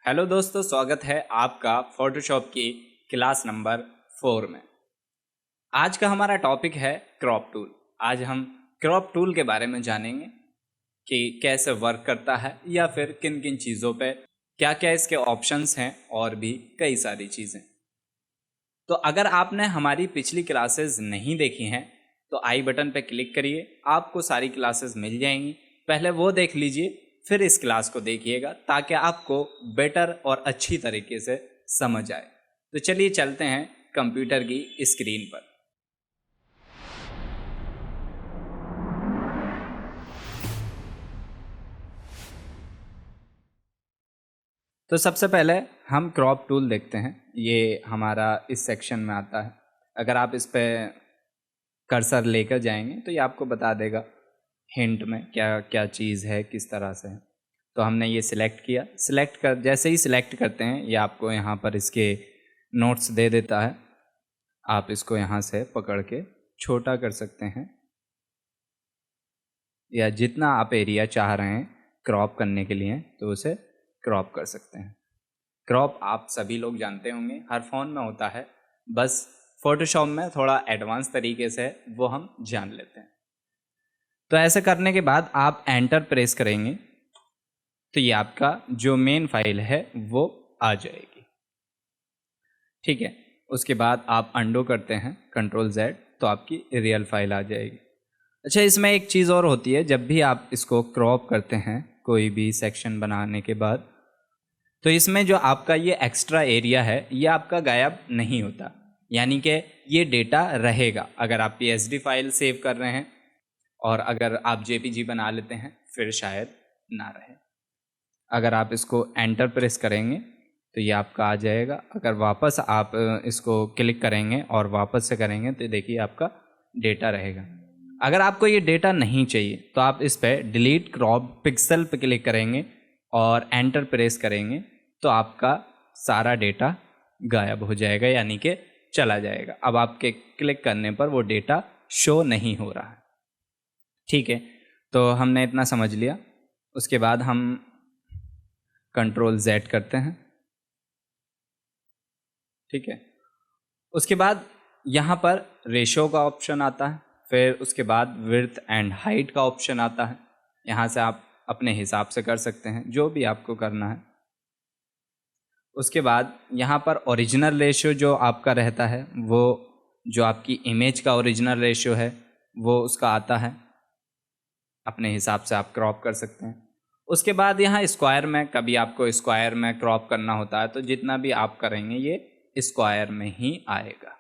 Hello दोस्तों, स्वागत है आपका फोटोशॉप की क्लास नंबर 4 में। आज का हमारा टॉपिक है क्रॉप टूल। आज हम क्रॉप टूल के बारे में जानेंगे कि कैसे वर्क करता है या फिर किन किन चीज़ों पे क्या क्या इसके ऑप्शंस हैं और भी कई सारी चीज़ें। तो अगर आपने हमारी पिछली क्लासेस नहीं देखी हैं तो आई बटन पे क्लिक करिए, आपको सारी क्लासेस मिल जाएंगी। पहले वो देख लीजिए, फिर इस क्लास को देखिएगा ताकि आपको बेटर और अच्छी तरीके से समझ आए। तो चलिए चलते हैं कंप्यूटर की स्क्रीन पर। तो सबसे पहले हम क्रॉप टूल देखते हैं। ये हमारा इस सेक्शन में आता है। अगर आप इस पर कर्सर लेकर जाएंगे तो ये आपको बता देगा हिंट में क्या क्या चीज़ है, किस तरह से है। तो हमने ये सिलेक्ट किया। सिलेक्ट कर जैसे ही सिलेक्ट करते हैं ये आपको यहाँ पर इसके नोट्स दे देता है। आप इसको यहाँ से पकड़ के छोटा कर सकते हैं या जितना आप एरिया चाह रहे हैं क्रॉप करने के लिए तो उसे क्रॉप कर सकते हैं। क्रॉप आप सभी लोग जानते होंगे, हर फ़ोन में होता है, बस फोटोशॉप में थोड़ा एडवांस तरीके से वो हम जान लेते हैं। तो ऐसे करने के बाद आप एंटर प्रेस करेंगे तो ये आपका जो मेन फाइल है वो आ जाएगी। ठीक है, उसके बाद आप अंडो करते हैं Ctrl+Z तो आपकी रियल फाइल आ जाएगी। अच्छा, इसमें एक चीज़ और होती है, जब भी आप इसको क्रॉप करते हैं कोई भी सेक्शन बनाने के बाद, तो इसमें जो आपका ये एक्स्ट्रा एरिया है ये आपका गायब नहीं होता, यानी कि ये डेटा रहेगा। अगर आप PSD फाइल सेव कर रहे हैं और अगर आप JPG बना लेते हैं फिर शायद ना रहे। अगर आप इसको एंटर प्रेस करेंगे तो ये आपका आ जाएगा। अगर वापस आप इसको क्लिक करेंगे और वापस से करेंगे तो देखिए आपका डेटा रहेगा। अगर आपको ये डेटा नहीं चाहिए तो आप इस पर डिलीट क्रॉप पिक्सल पे क्लिक करेंगे और एंटर प्रेस करेंगे तो आपका सारा डेटा गायब हो जाएगा, यानी कि चला जाएगा। अब आपके क्लिक करने पर वो डेटा शो नहीं हो रहा है। ठीक है, तो हमने इतना समझ लिया। उसके बाद हम Ctrl+Z करते हैं। ठीक है, उसके बाद यहाँ पर रेशो का ऑप्शन आता है, फिर उसके बाद विड्थ एंड हाइट का ऑप्शन आता है। यहाँ से आप अपने हिसाब से कर सकते हैं जो भी आपको करना है। उसके बाद यहाँ पर ओरिजिनल रेशियो जो आपका रहता है, वो जो आपकी इमेज का ओरिजिनल रेशियो है वो उसका आता है, अपने हिसाब से आप क्रॉप कर सकते हैं। उसके बाद यहाँ स्क्वायर में, कभी आपको स्क्वायर में क्रॉप करना होता है तो जितना भी आप करेंगे ये स्क्वायर में ही आएगा।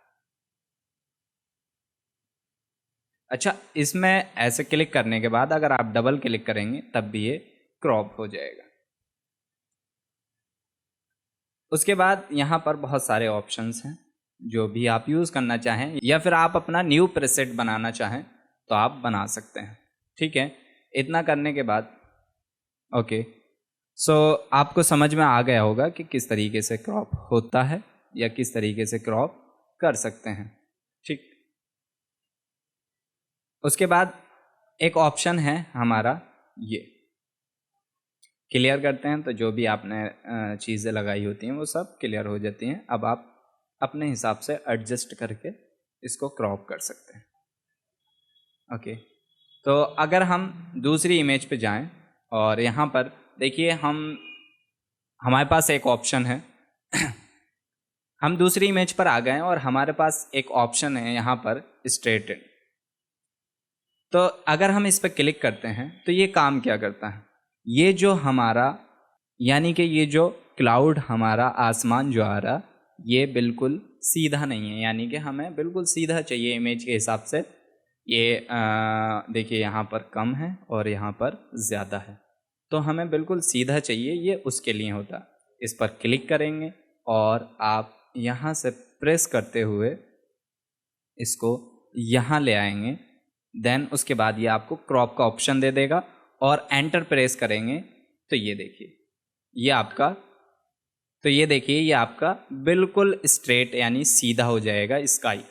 अच्छा, इसमें ऐसे क्लिक करने के बाद अगर आप डबल क्लिक करेंगे तब भी ये क्रॉप हो जाएगा। उसके बाद यहाँ पर बहुत सारे ऑप्शंस हैं, जो भी आप यूज़ करना चाहें या फिर आप अपना न्यू प्रेसेट बनाना चाहें तो आप बना सकते हैं। ठीक है, इतना करने के बाद ओके, सो आपको समझ में आ गया होगा कि किस तरीके से क्रॉप होता है या किस तरीके से क्रॉप कर सकते हैं। ठीक, उसके बाद एक ऑप्शन है हमारा, ये क्लियर करते हैं तो जो भी आपने चीज़ें लगाई होती हैं वो सब क्लियर हो जाती हैं। अब आप अपने हिसाब से एडजस्ट करके इसको क्रॉप कर सकते हैं। ओके, तो अगर हम दूसरी इमेज पे जाएं और यहाँ पर देखिए हमारे पास एक ऑप्शन है हम दूसरी इमेज पर आ गए और हमारे पास एक ऑप्शन है यहाँ पर स्ट्रेटन। तो अगर हम इस पर क्लिक करते हैं तो ये काम क्या करता है, ये जो हमारा यानी कि ये जो क्लाउड हमारा आसमान जो आ रहा ये बिल्कुल सीधा नहीं है, यानी कि हमें बिल्कुल सीधा चाहिए इमेज के हिसाब से। ये देखिए यहाँ पर कम है और यहाँ पर ज़्यादा है, तो हमें बिल्कुल सीधा चाहिए, ये उसके लिए होता। इस पर क्लिक करेंगे और आप यहाँ से प्रेस करते हुए इसको यहाँ ले आएंगे। देन उसके बाद ये आपको क्रॉप का ऑप्शन दे देगा और एंटर प्रेस करेंगे तो ये देखिए ये आपका बिल्कुल स्ट्रेट यानी सीधा हो जाएगा स्काई।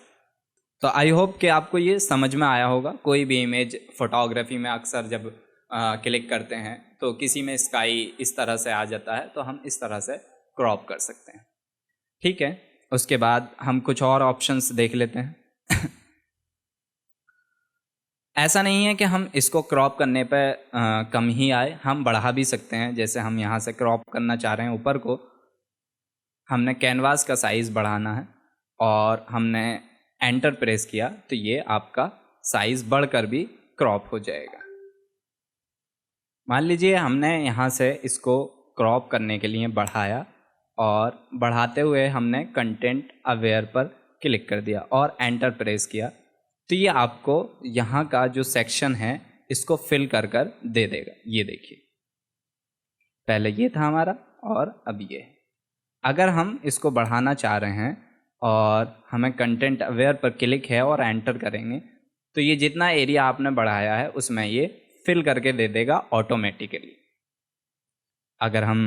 तो आई होप कि आपको ये समझ में आया होगा। कोई भी इमेज फोटोग्राफी में अक्सर जब क्लिक करते हैं तो किसी में स्काई इस तरह से आ जाता है, तो हम इस तरह से क्रॉप कर सकते हैं। ठीक है, उसके बाद हम कुछ और ऑप्शंस देख लेते हैं। ऐसा नहीं है कि हम इसको क्रॉप करने पे कम ही आए, हम बढ़ा भी सकते हैं। जैसे हम यहाँ से क्रॉप करना चाह रहे हैं ऊपर को, हमने कैनवास का साइज़ बढ़ाना है और हमने एंटर प्रेस किया तो ये आपका साइज़ बढ़कर भी क्रॉप हो जाएगा। मान लीजिए हमने यहाँ से इसको क्रॉप करने के लिए बढ़ाया और बढ़ाते हुए हमने कंटेंट अवेयर पर क्लिक कर दिया और एंटर प्रेस किया, तो ये आपको यहाँ का जो सेक्शन है इसको फिल कर कर दे देगा। ये देखिए, पहले ये था हमारा और अब ये है। अगर हम इसको बढ़ाना चाह रहे हैं और हमें कंटेंट अवेयर पर क्लिक है और एंटर करेंगे, तो ये जितना एरिया आपने बढ़ाया है उसमें ये फिल करके दे देगा ऑटोमेटिकली। अगर हम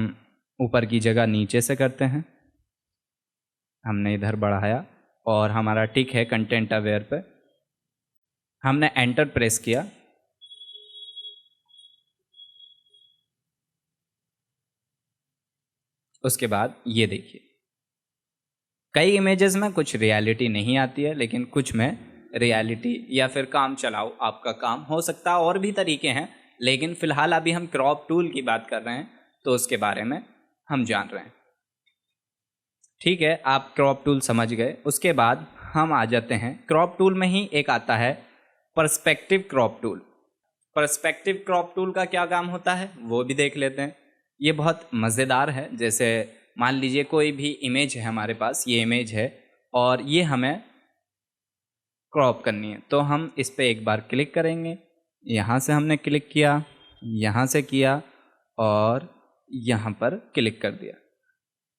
ऊपर की जगह नीचे से करते हैं, हमने इधर बढ़ाया और हमारा टिक है कंटेंट अवेयर पे, हमने एंटर प्रेस किया, उसके बाद ये देखिए, कई इमेजेस में कुछ रियलिटी नहीं आती है, लेकिन कुछ में रियलिटी या फिर काम चलाओ आपका काम हो सकता है। और भी तरीके हैं, लेकिन फ़िलहाल अभी हम क्रॉप टूल की बात कर रहे हैं तो उसके बारे में हम जान रहे हैं। ठीक है, आप क्रॉप टूल समझ गए। उसके बाद हम आ जाते हैं, क्रॉप टूल में ही एक आता है perspective crop tool. Perspective crop tool का क्या काम होता है वो भी देख लेते हैं। ये बहुत मज़ेदार है। जैसे मान लीजिए कोई भी इमेज है हमारे पास, ये इमेज है और ये हमें क्रॉप करनी है, तो हम इस पर एक बार क्लिक करेंगे। यहाँ से हमने क्लिक किया, यहाँ से किया और यहाँ पर क्लिक कर दिया,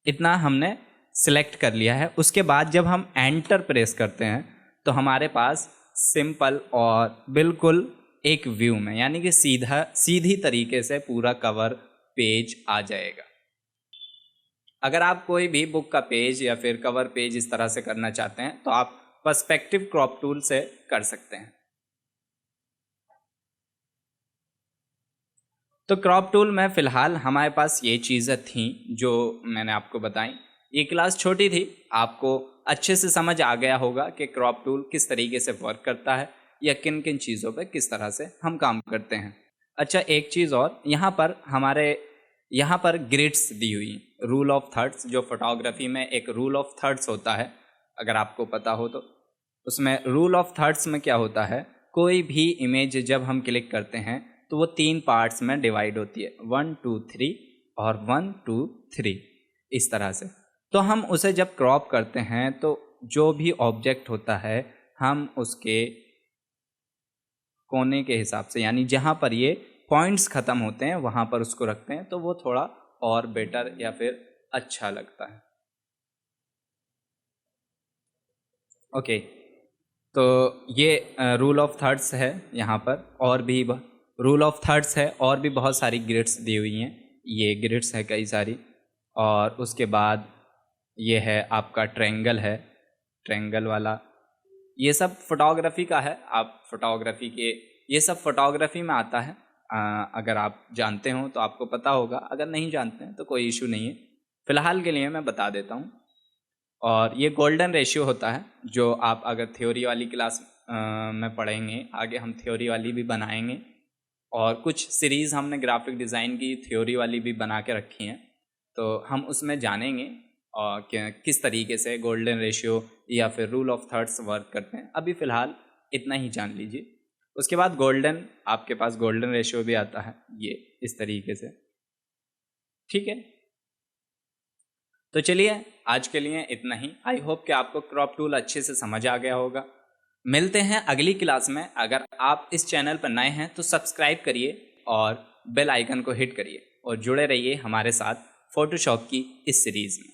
इतना हमने सिलेक्ट कर लिया है। उसके बाद जब हम एंटर प्रेस करते हैं तो हमारे पास सिंपल और बिल्कुल एक व्यू में, यानी कि सीधी तरीके से पूरा कवर पेज आ जाएगा। अगर आप कोई भी बुक का पेज या फिर कवर पेज इस तरह से करना चाहते हैं तो आप पर्सपेक्टिव क्रॉप टूल से कर सकते हैं। तो क्रॉप टूल में फ़िलहाल हमारे पास ये चीज़ें थी जो मैंने आपको बताई। ये क्लास छोटी थी, आपको अच्छे से समझ आ गया होगा कि क्रॉप टूल किस तरीके से वर्क करता है या किन किन चीज़ों पे किस तरह से हम काम करते हैं। अच्छा, एक चीज़ और, यहाँ पर ग्रिड्स दी हुई हैं, रूल ऑफ थर्ड्स। जो फोटोग्राफी में एक रूल ऑफ थर्ड्स होता है, अगर आपको पता हो तो। उसमें रूल ऑफ थर्ड्स में क्या होता है, कोई भी इमेज जब हम क्लिक करते हैं तो वो 3 पार्ट्स में डिवाइड होती है, 1 2 3 और 1 2 3 इस तरह से। तो हम उसे जब क्रॉप करते हैं तो जो भी ऑब्जेक्ट होता है हम उसके कोने के हिसाब से, यानी जहाँ पर ये पॉइंट्स ख़त्म होते हैं वहाँ पर उसको रखते हैं, तो वो थोड़ा और बेटर या फिर अच्छा लगता है। ओके, तो ये रूल ऑफ थर्ड्स है यहाँ पर, और भी रूल ऑफ थर्ड्स है और भी बहुत सारी ग्रिड्स दी हुई हैं। ये ग्रिड्स है कई सारी। और उसके बाद ये है आपका ट्रायंगल है, ट्रायंगल वाला। ये सब फोटोग्राफी का है। आप फोटोग्राफी के, ये सब फोटोग्राफी में आता है। अगर आप जानते हो तो आपको पता होगा, अगर नहीं जानते हैं तो कोई इशू नहीं है, फ़िलहाल के लिए मैं बता देता हूँ। और ये गोल्डन रेशियो होता है, जो आप अगर थ्योरी वाली क्लास में पढ़ेंगे, आगे हम थ्योरी वाली भी बनाएंगे और कुछ सीरीज़ हमने ग्राफिक डिज़ाइन की थ्योरी वाली भी बना के रखी हैं, तो हम उसमें जानेंगे और किस तरीके से गोल्डन रेशियो या फिर रूल ऑफ थर्ड्स वर्क करते हैं। अभी फ़िलहाल इतना ही जान लीजिए। उसके बाद गोल्डन, आपके पास गोल्डन रेशियो भी आता है, ये इस तरीके से। ठीक है, तो चलिए आज के लिए इतना ही। आई होप कि आपको क्रॉप टूल अच्छे से समझ आ गया होगा। मिलते हैं अगली क्लास में। अगर आप इस चैनल पर नए हैं तो सब्सक्राइब करिए और बेल आइकन को हिट करिए और जुड़े रहिए हमारे साथ फ़ोटोशॉप की इस सीरीज़ में।